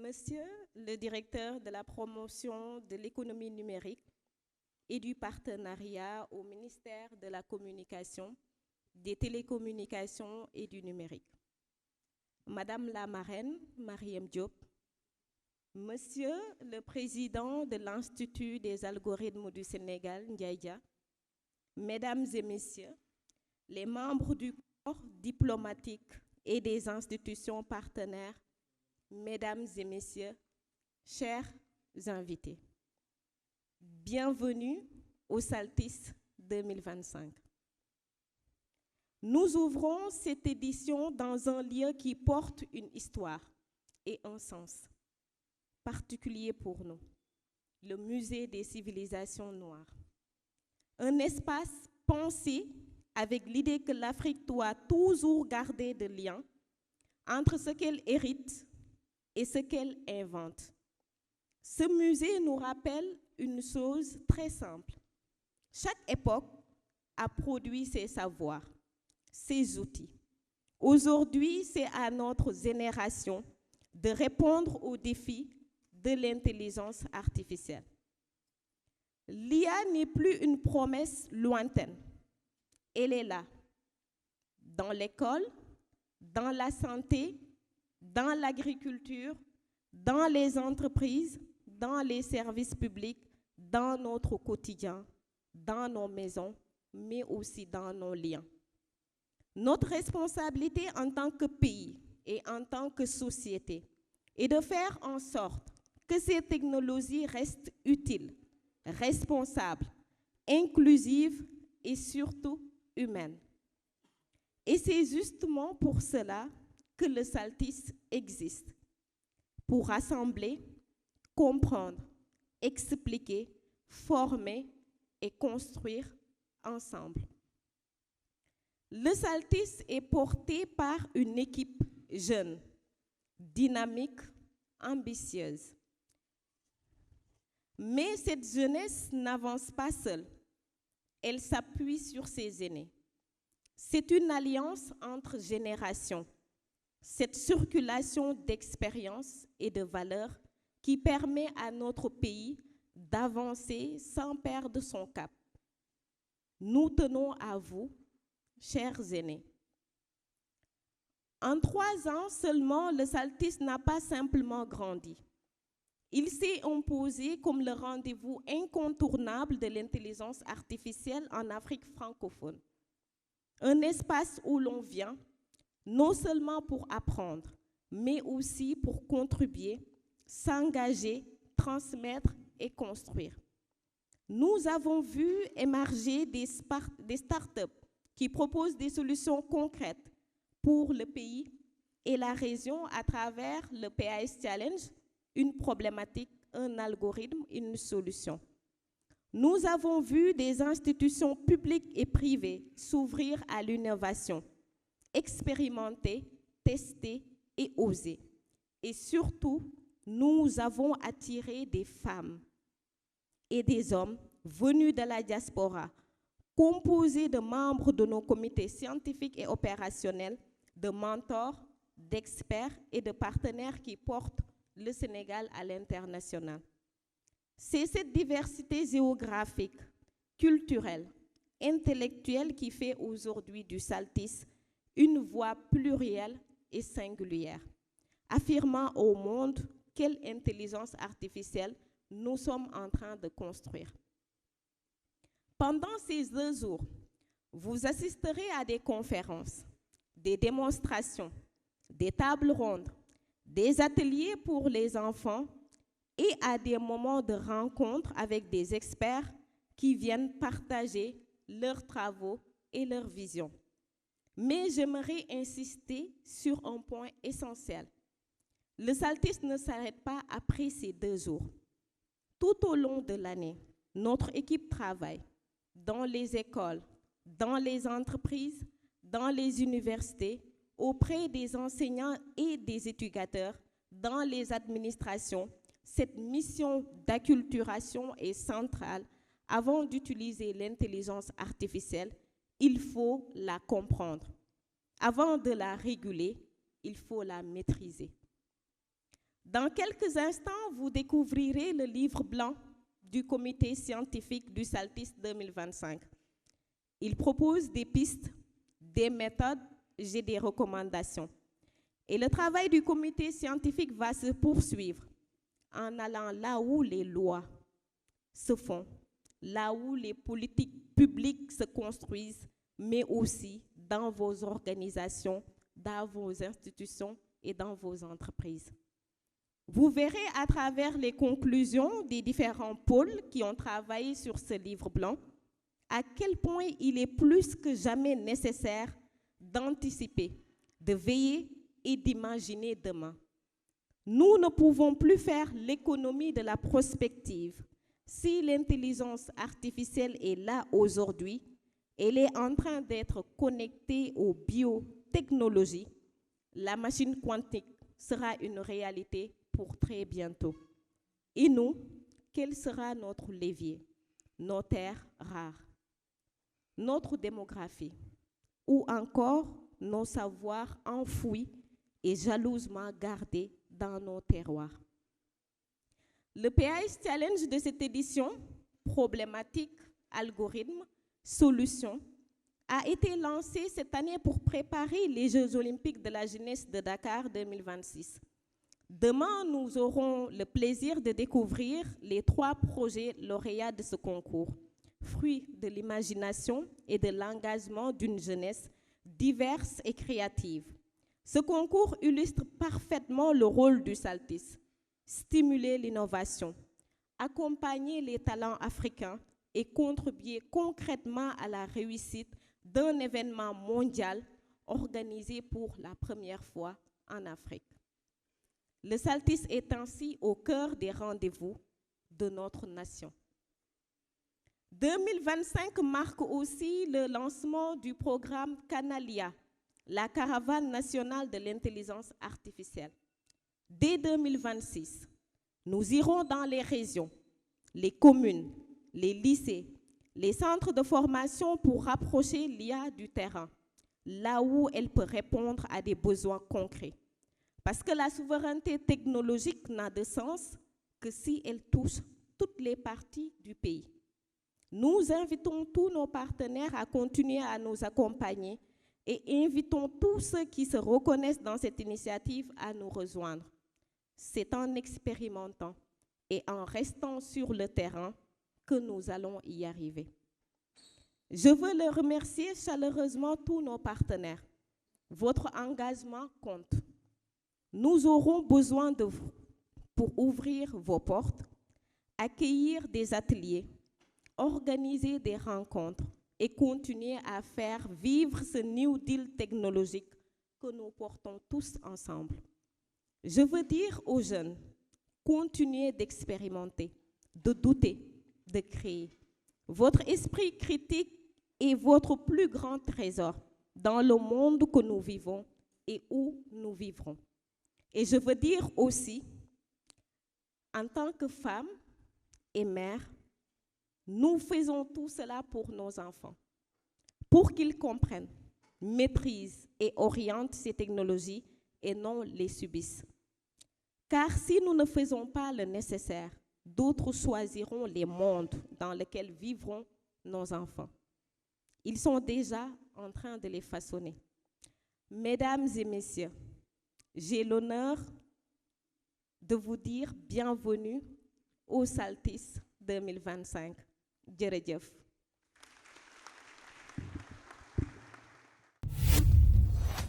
Monsieur le directeur de la promotion de l'économie numérique et du partenariat au ministère de la Communication, des télécommunications et du numérique. Madame la marraine, Mariam Diop, Monsieur le président de l'Institut des algorithmes du Sénégal, Ndiaye Dia, Mesdames et Messieurs, les membres du corps diplomatique et des institutions partenaires, Mesdames et Messieurs, chers invités, bienvenue au Saltis 2025. Nous ouvrons cette édition dans un lieu qui porte une histoire et un sens particulier pour nous, le Musée des civilisations noires. Un espace pensé avec l'idée que l'Afrique doit toujours garder des liens entre ce qu'elle hérite et ce qu'elle invente. Ce musée nous rappelle une chose très simple. Chaque époque a produit ses savoirs, ses outils. Aujourd'hui, c'est à notre génération de répondre aux défis de l'intelligence artificielle. L'IA n'est plus une promesse lointaine. Elle est là, dans l'école, dans la santé, dans l'agriculture, dans les entreprises, dans les services publics, dans notre quotidien, dans nos maisons, mais aussi dans nos liens. Notre responsabilité en tant que pays et en tant que société est de faire en sorte que ces technologies restent utiles, responsables, inclusives et surtout humaines. Et c'est justement pour cela que le Saltis existe, pour rassembler, comprendre, expliquer, former et construire ensemble. Le Saltis est porté par une équipe jeune, dynamique, ambitieuse. Mais cette jeunesse n'avance pas seule. Elle s'appuie sur ses aînés. C'est une alliance entre générations. Cette circulation d'expériences et de valeurs qui permet à notre pays d'avancer sans perdre son cap. Nous tenons à vous, chers aînés. En 3 ans seulement, le Saltis n'a pas simplement grandi. Il s'est imposé comme le rendez-vous incontournable de l'intelligence artificielle en Afrique francophone. Un espace où l'on vient, non seulement pour apprendre, mais aussi pour contribuer, s'engager, transmettre et construire. Nous avons vu émerger des startups qui proposent des solutions concrètes pour le pays et la région à travers le PAS Challenge, une problématique, un algorithme, une solution. Nous avons vu des institutions publiques et privées s'ouvrir à l'innovation, expérimenter, tester et oser. Et surtout, nous avons attiré des femmes et des hommes venus de la diaspora, composés de membres de nos comités scientifiques et opérationnels, de mentors, d'experts et de partenaires qui portent le Sénégal à l'international. C'est cette diversité géographique, culturelle, intellectuelle qui fait aujourd'hui du Saltis une voix plurielle et singulière, affirmant au monde quelle intelligence artificielle nous sommes en train de construire. Pendant ces 2 jours, vous assisterez à des conférences, des démonstrations, des tables rondes, des ateliers pour les enfants et à des moments de rencontre avec des experts qui viennent partager leurs travaux et leurs visions. Mais j'aimerais insister sur un point essentiel. Le Saltis ne s'arrête pas après ces 2 jours. Tout au long de l'année, notre équipe travaille dans les écoles, dans les entreprises, dans les universités, auprès des enseignants et des éducateurs, dans les administrations. Cette mission d'acculturation est centrale. Avant d'utiliser l'intelligence artificielle, il faut la comprendre. Avant de la réguler, il faut la maîtriser. Dans quelques instants, vous découvrirez le livre blanc du comité scientifique du SALTIS 2025. Il propose des pistes, des méthodes et des recommandations. Et le travail du comité scientifique va se poursuivre en allant là où les lois se font, là où les politiques publiques se construisent, mais aussi dans vos organisations, dans vos institutions et dans vos entreprises. Vous verrez à travers les conclusions des différents pôles qui ont travaillé sur ce livre blanc à quel point il est plus que jamais nécessaire d'anticiper, de veiller et d'imaginer demain. Nous ne pouvons plus faire l'économie de la prospective. Si l'intelligence artificielle est là aujourd'hui, elle est en train d'être connectée aux biotechnologies. La machine quantique sera une réalité pour très bientôt. Et nous, quel sera notre levier, nos terres rares, notre démographie, ou encore nos savoirs enfouis et jalousement gardés dans nos terroirs? Le PAS Challenge de cette édition, problématique, algorithme, solution, a été lancé cette année pour préparer les Jeux olympiques de la jeunesse de Dakar 2026. Demain, nous aurons le plaisir de découvrir les 3 projets lauréats de ce concours, fruits de l'imagination et de l'engagement d'une jeunesse diverse et créative. Ce concours illustre parfaitement le rôle du SALTIS, stimuler l'innovation, accompagner les talents africains et contribuer concrètement à la réussite d'un événement mondial organisé pour la première fois en Afrique. Le SALTIS est ainsi au cœur des rendez-vous de notre nation. 2025 marque aussi le lancement du programme Canalia, la caravane nationale de l'intelligence artificielle. Dès 2026, nous irons dans les régions, les communes, les lycées, les centres de formation pour rapprocher l'IA du terrain, là où elle peut répondre à des besoins concrets. Parce que la souveraineté technologique n'a de sens que si elle touche toutes les parties du pays. Nous invitons tous nos partenaires à continuer à nous accompagner et invitons tous ceux qui se reconnaissent dans cette initiative à nous rejoindre. C'est en expérimentant et en restant sur le terrain que nous allons y arriver. Je veux le remercier chaleureusement tous nos partenaires. Votre engagement compte. Nous aurons besoin de vous pour ouvrir vos portes, accueillir des ateliers, organiser des rencontres et continuer à faire vivre ce New Deal technologique que nous portons tous ensemble. Je veux dire aux jeunes, continuez d'expérimenter, de douter, de créer. Votre esprit critique est votre plus grand trésor dans le monde que nous vivons et où nous vivrons. Et je veux dire aussi, en tant que femme et mère, nous faisons tout cela pour nos enfants, pour qu'ils comprennent, maîtrisent et orientent ces technologies et non les subissent. Car si nous ne faisons pas le nécessaire, d'autres choisiront les mondes dans lesquels vivront nos enfants. Ils sont déjà en train de les façonner. Mesdames et messieurs, j'ai l'honneur de vous dire bienvenue au SALTIS 2025. Jërëjëf.